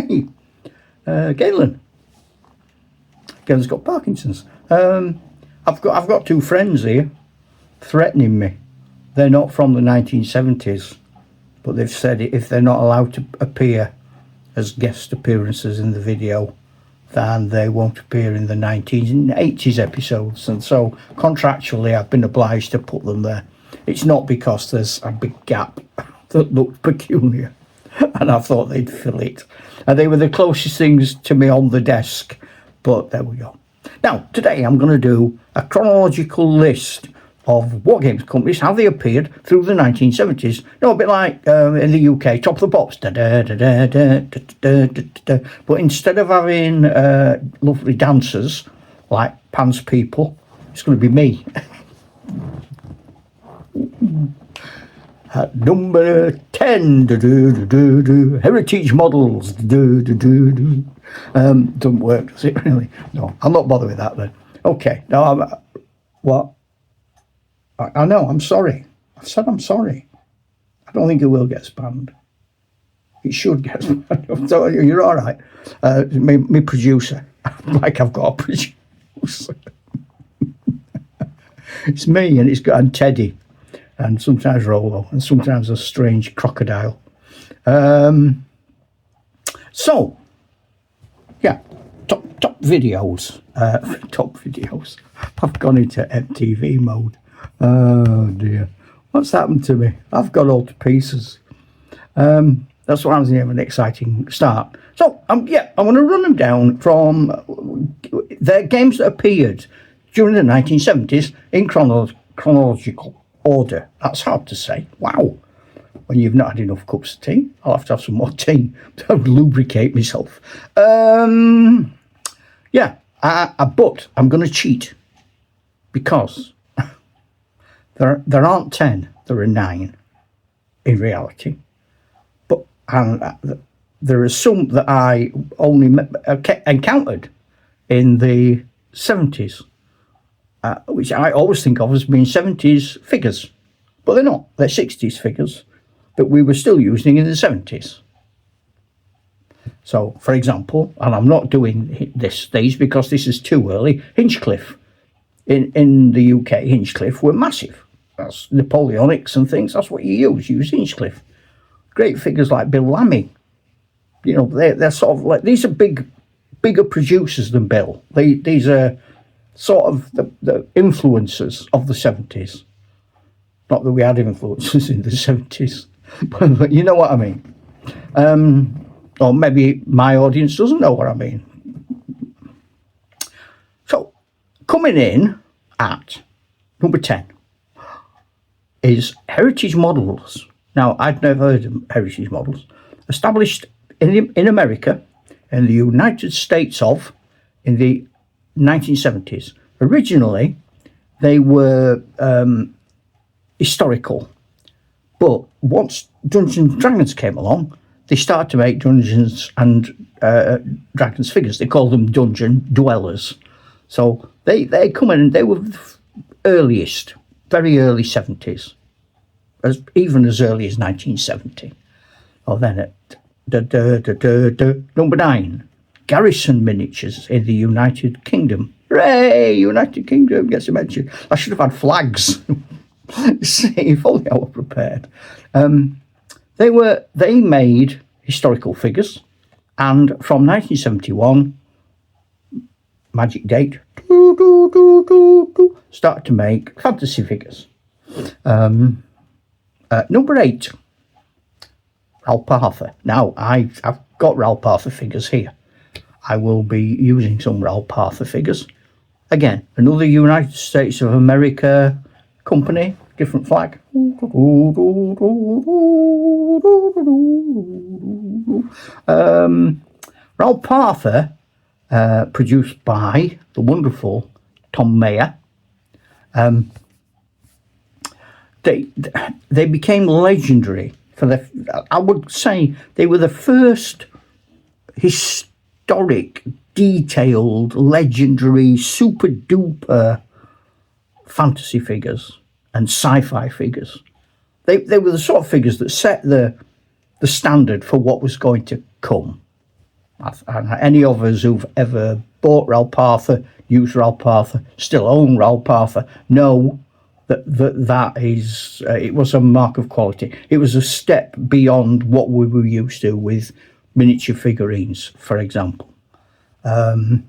me, Galen. Galen's got Parkinson's. I've got two friends here threatening me. They're not from the 1970s, but they've said if they're not allowed to appear as guest appearances in the video, then they won't appear in the 1980s episodes. And so contractually I've been obliged to put them there. It's not because there's a big gap that looked peculiar and I thought they'd fill it. And they were the closest things to me on the desk, but there we go. Now, today I'm going to do a chronological list of Wargames companies, how they appeared through the 1970s. A bit like in the UK, Top of the Pops. Da, da, da, da, da, da, da, da, da. But instead of having lovely dancers like Pan's People, it's going to be me. At number 10, heritage models. Doesn't work, does it really? No, I'll not bother with that then. Okay, now what? I know, I'm sorry. I've said I'm sorry. I don't think it will get spammed. It should get spammed. So you're all right. Me producer. Like I've got a producer. It's me and Teddy. And sometimes Rolo. And sometimes a strange crocodile. So, yeah. Top videos. Top videos. I've gone into MTV mode. Oh dear, what's happened to me? I've got all to pieces. That's what I was having an exciting start. So yeah, I want to run them down from the games that appeared during the 1970s in chronological order. That's hard to say. Wow. When you've not had enough cups of tea, I'll have to have some more tea to lubricate myself. Yeah, but I'm going to cheat because there aren't 10, there are 9 in reality. But there are some that I only encountered in the 70s, which I always think of as being 70s figures. But they're not, they're 60s figures that we were still using in the 70s. So, for example, and I'm not doing these because this is too early, Hinchcliffe. In the UK, Hinchcliffe were massive. That's Napoleonics and things. That's what you use Hinchcliffe. Great figures like Bill Lammy. They're sort of like, these are bigger producers than Bill. These are sort of the influencers of the 70s. Not that we had influencers in the 70s, but you know what I mean. Or maybe my audience doesn't know what I mean. So, coming in at number 10 is Heritage Models. Now, I'd never heard of Heritage Models. Established in America, in the United States in the 1970s. Originally, they were historical. But once Dungeons and Dragons came along, they started to make Dungeons and Dragons figures. They called them Dungeon Dwellers. So they come in and they were earliest, very early 70s, even as early as 1970. Or then at number 9, Garrison Miniatures in the United Kingdom. Hooray! United Kingdom gets a mention. I should have had flags. See, if only I were prepared. They made historical figures, and from 1971, magic date, started to make fantasy figures. Number 8, Ralph Arthur. Now, I've got Ralph Arthur figures here. I will be using some Ralph Arthur figures. Again, another United States of America company, different flag. Ralph Arthur, produced by the wonderful Tom Mayer. They became legendary for their, I would say they were the first historic, detailed, legendary, super duper fantasy figures and sci-fi figures. They were the sort of figures that set the standard for what was going to come. And any of us who've ever bought Ralph Arthur, used Ralph Arthur, still own Ralph Arthur, know that is, it was a mark of quality. It was a step beyond what we were used to with miniature figurines, for example. Number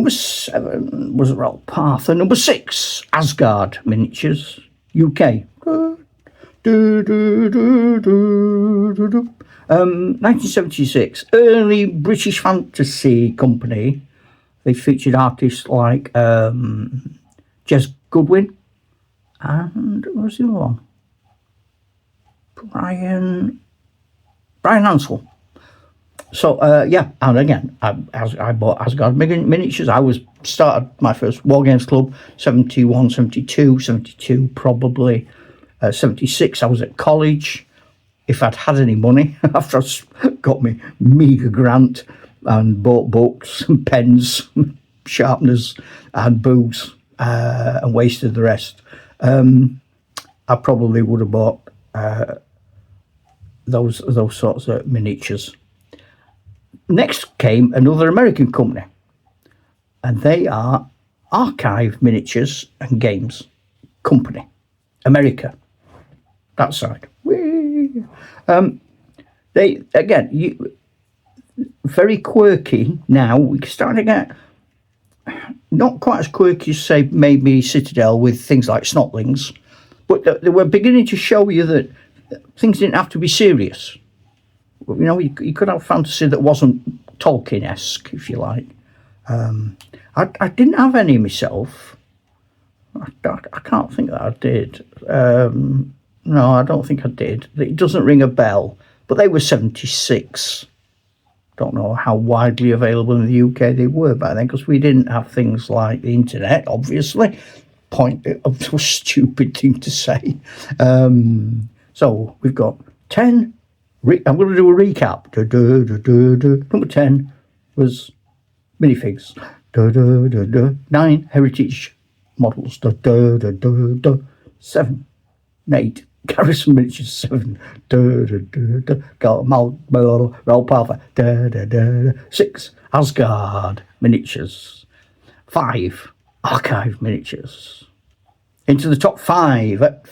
7 was Ralph Arthur. Number 6, Asgard Miniatures, UK. 1976, early British fantasy company. They featured artists like Jez Goodwin and what was the other one? Brian Ansell. So and again, I bought Asgard miniatures. I started my first Wargames club 71, 72 probably. 76, I was at college. If I'd had any money after I got my meagre grant and bought books and pens, sharpeners and booze and wasted the rest, I probably would have bought those sorts of miniatures. Next came another American company, and they are Archive Miniatures and Games Company, America. That side. They again, very quirky. Now we're starting to get not quite as quirky as say maybe Citadel with things like Snotlings, but they were beginning to show you that things didn't have to be serious. You know, you could have fantasy that wasn't Tolkien-esque, if you like. I didn't have any myself. I can't think that I did. No, I don't think I did. It doesn't ring a bell, but they were 76. Don't know how widely available in the UK they were back then, because we didn't have things like the internet, obviously. Of a stupid thing to say. So we've got 10. I'm going to do a recap. Number 10 was minifigs. 9 heritage models. 7, 8 Garrison Miniatures. 7 Ralph Arthur. 6 Asgard Miniatures. 5 Archive Miniatures. Into the top 5 at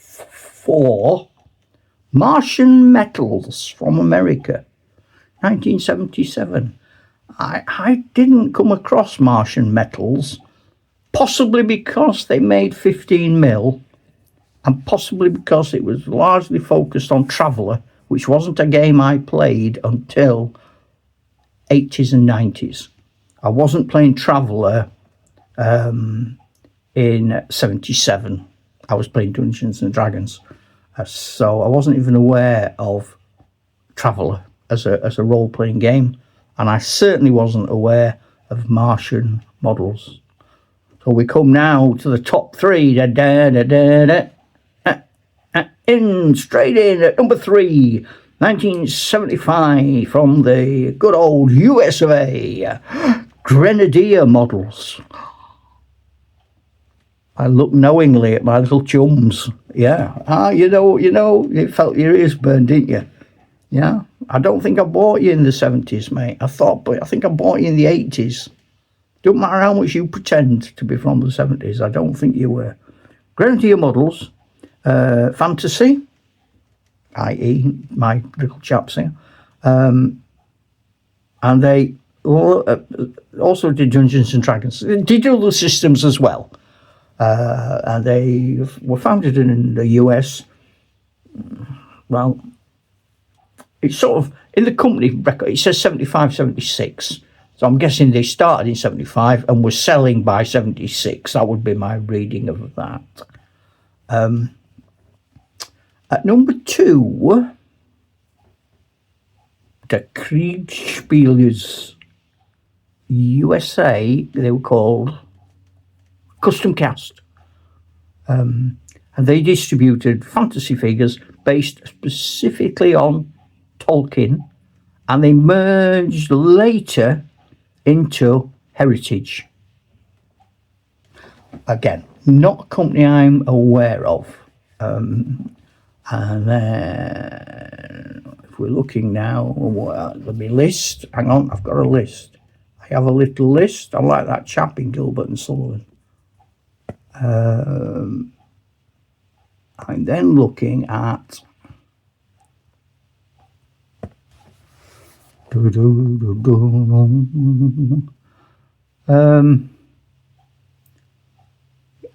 4 Martian Metals from America, 1977. I didn't come across Martian Metals, possibly because they made 15mm, and possibly because it was largely focused on Traveller, which wasn't a game I played until 80s and 90s. I wasn't playing Traveller in 77. I was playing Dungeons and Dragons. So I wasn't even aware of Traveller as a role-playing game, and I certainly wasn't aware of Martian models. So we come now to the top 3. Straight in at number 3, 1975, from the good old US of A, Grenadier models. I looked knowingly at my little chums. Yeah. You it felt your ears burned, didn't you? Yeah. I don't think I bought you in the 70s, mate. I think I bought you in the 80s. Don't matter how much you pretend to be from the 70s. I don't think you were. Grenadier models, fantasy, i.e. my little chaps here. And they also did Dungeons and Dragons. They did other systems as well. And they were founded in the US. Well, it's sort of, in the company record, it says 75, 76. So I'm guessing they started in 75 and were selling by 76. That would be my reading of that. At number 2, the Kriegspielers USA, they were called Custom Cast. And they distributed fantasy figures based specifically on Tolkien, and they merged later into Heritage. Again, not a company I'm aware of. And then, if we're looking now, let me list. Hang on, I've got a list. I have a little list. I like that chap in Gilbert and Sullivan. I'm then looking at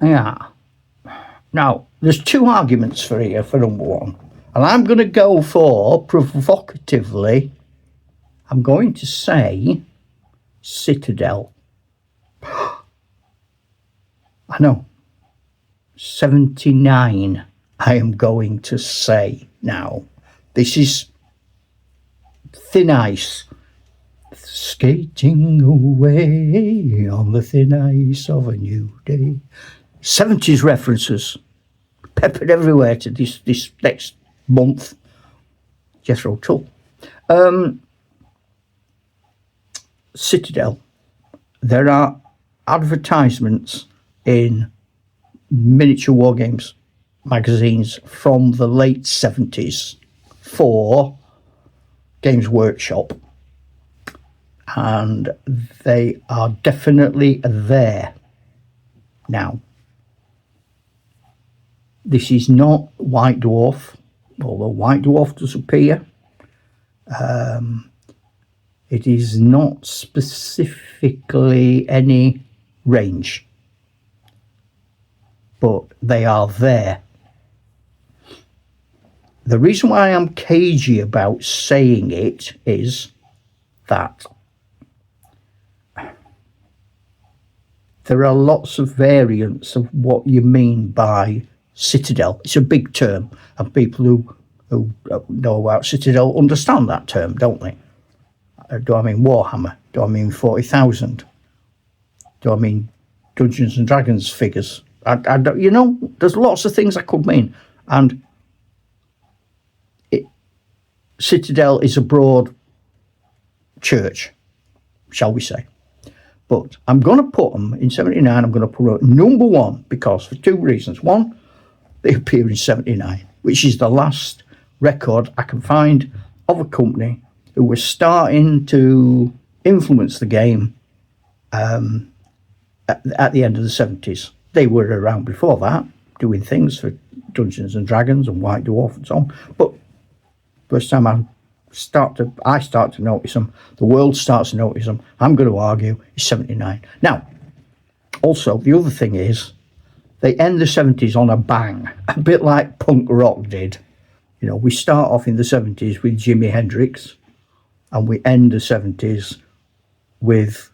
yeah. Now, there's two arguments for here for number one. And I'm going to go for, provocatively, I'm going to say Citadel. I know. 79, I am going to say now. This is thin ice. Skating away on the thin ice of a new day. 70s references peppered everywhere to this next month. Jethro Tull. Citadel. There are advertisements in miniature Wargames magazines from the late 70s for Games Workshop, and they are definitely there now. This is not White Dwarf, although White Dwarf does appear. It is not specifically any range, but they are there. The reason why I'm cagey about saying it is that there are lots of variants of what you mean by Citadel. It's a big term, and people who know about Citadel understand that term, don't they? Do I mean Warhammer? Do I mean 40,000? Do I mean Dungeons and Dragons figures? I don't, you know, there's lots of things I could mean, and Citadel is a broad church, shall we say. But I'm going to put them in 79. I'm going to put them number one because for two reasons. One, they appear in 79, which is the last record I can find of a company who was starting to influence the game at the end of the 70s. They were around before that, doing things for Dungeons and Dragons and White Dwarf and so on. But first time I start to notice them, the world starts to notice them, I'm going to argue, is 79. Now, also, the other thing is, they end the 70s on a bang, a bit like punk rock did. You know, we start off in the 70s with Jimi Hendrix, and we end the 70s with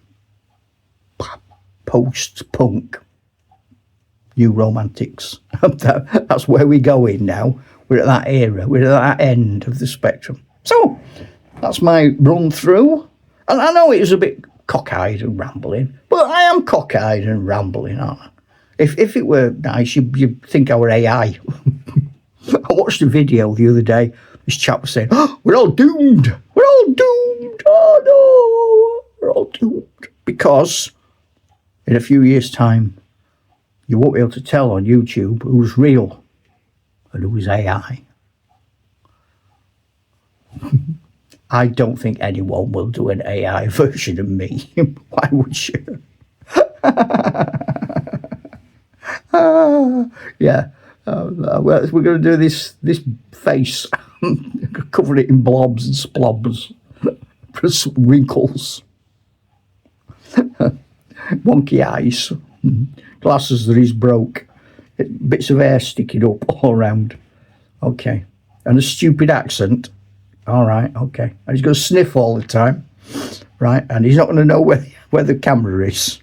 post-punk new romantics. That's where we're going now. We're at that era. We're at that end of the spectrum. So, that's my run through. And I know it was a bit cockeyed and rambling, but I am cockeyed and rambling, aren't I? If it were nice, you'd think I were AI. I watched a video the other day. This chap was saying, oh, we're all doomed. We're all doomed. Oh, no. We're all doomed. Because in a few years' time, you won't be able to tell on YouTube who's real and who's AI. I don't think anyone will do an AI version of me. Why would you? Yeah. Well, we're going to do this face, cover it in blobs and splobs, some wrinkles, wonky eyes, glasses that he's broke, bits of hair sticking up all around. Okay. And a stupid accent. All right, okay. And he's going to sniff all the time, right? And he's not going to know where the camera is.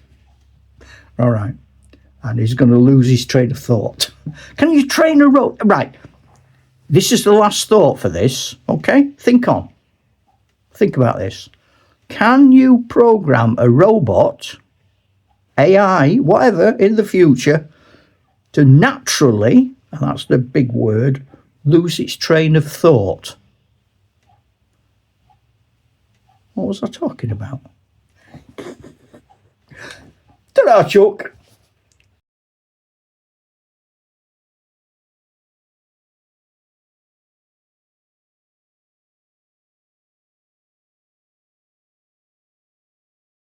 All right. And he's going to lose his train of thought. Can you train a robot? Right. This is the last thought for this, okay? Think on. Think about this. Can you program a robot, AI, whatever, in the future, to naturally, and that's the big word, lose its train of thought? What was I talking about? Ta-ra, Chuck.